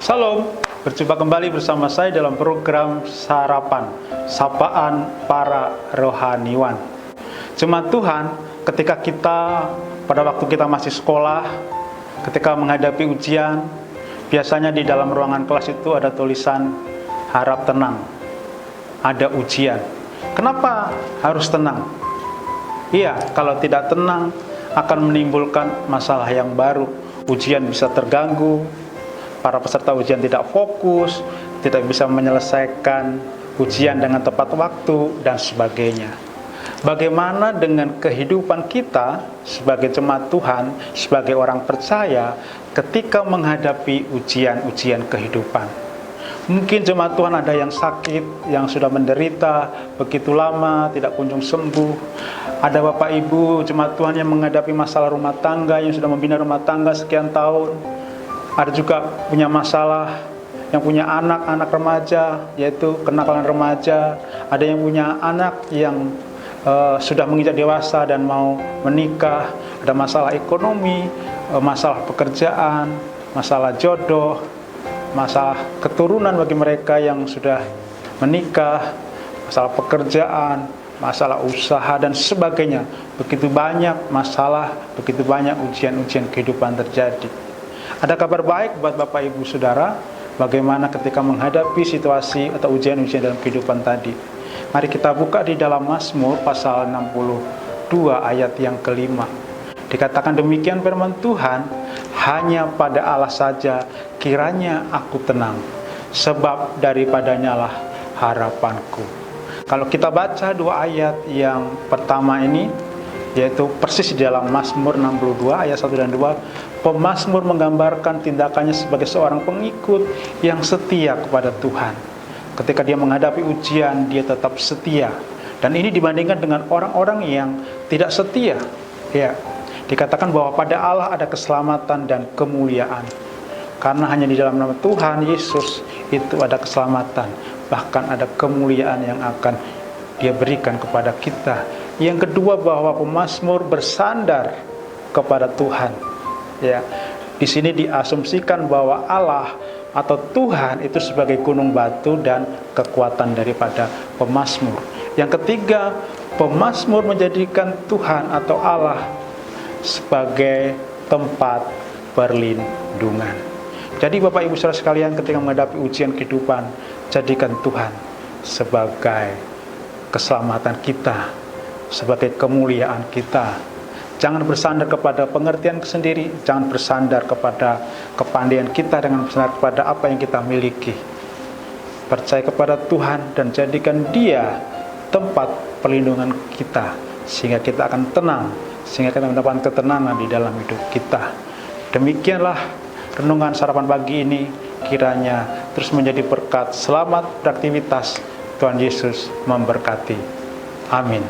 Salam, berjumpa kembali bersama saya dalam program Sarapan, Sapaan Para Rohaniwan. Jemaat Tuhan, ketika kita pada waktu kita masih sekolah, ketika menghadapi ujian, biasanya di dalam ruangan kelas itu ada tulisan harap tenang, ada ujian. Kenapa harus tenang? Iya, kalau tidak tenang akan menimbulkan masalah yang baru. Ujian bisa terganggu, para peserta ujian tidak fokus, tidak bisa menyelesaikan ujian dengan tepat waktu, dan sebagainya. Bagaimana dengan kehidupan kita sebagai jemaat Tuhan, sebagai orang percaya ketika menghadapi ujian-ujian kehidupan? Mungkin jemaat Tuhan ada yang sakit, yang sudah menderita begitu lama, tidak kunjung sembuh. Ada Bapak Ibu jemaat Tuhan yang menghadapi masalah rumah tangga, yang sudah membina rumah tangga sekian tahun. Ada juga punya masalah yang punya anak-anak remaja, yaitu kenakalan remaja. Ada yang punya anak yang sudah menginjak dewasa dan mau menikah. Ada masalah ekonomi, masalah pekerjaan, masalah jodoh, masalah keturunan bagi mereka yang sudah menikah, masalah pekerjaan, masalah usaha, dan sebagainya. Begitu banyak masalah, begitu banyak ujian-ujian kehidupan terjadi. Ada kabar baik buat Bapak Ibu Saudara, bagaimana ketika menghadapi situasi atau ujian-ujian dalam kehidupan tadi. Mari kita buka di dalam Mazmur pasal 62 ayat yang kelima. Dikatakan demikian firman Tuhan, hanya pada Allah saja kiranya aku tenang, sebab daripadanya lah harapanku. Kalau kita baca dua ayat yang pertama ini, yaitu persis di dalam Mazmur 62 ayat 1 dan 2, pemazmur menggambarkan tindakannya sebagai seorang pengikut yang setia kepada Tuhan. Ketika dia menghadapi ujian, dia tetap setia. Dan ini dibandingkan dengan orang-orang yang tidak setia. Ya, dikatakan bahwa pada Allah ada keselamatan dan kemuliaan. Karena hanya di dalam nama Tuhan Yesus itu ada keselamatan, bahkan ada kemuliaan yang akan Dia berikan kepada kita. Yang kedua, bahwa pemazmur bersandar kepada Tuhan. Ya, di sini diasumsikan bahwa Allah atau Tuhan itu sebagai gunung batu dan kekuatan daripada pemazmur. Yang ketiga, pemazmur menjadikan Tuhan atau Allah sebagai tempat perlindungan. Jadi Bapak Ibu Saudara sekalian, ketika menghadapi ujian kehidupan, jadikan Tuhan sebagai keselamatan kita, sebagai kemuliaan kita. Jangan bersandar kepada pengertian sendiri, jangan bersandar kepada kepandaian kita dengan bersandar kepada apa yang kita miliki. Percaya kepada Tuhan dan jadikan Dia tempat perlindungan kita, sehingga kita akan tenang, sehingga kita mendapatkan ketenangan di dalam hidup kita. Demikianlah renungan sarapan pagi ini, kiranya terus menjadi berkat. Selamat beraktivitas, Tuhan Yesus memberkati. Amin.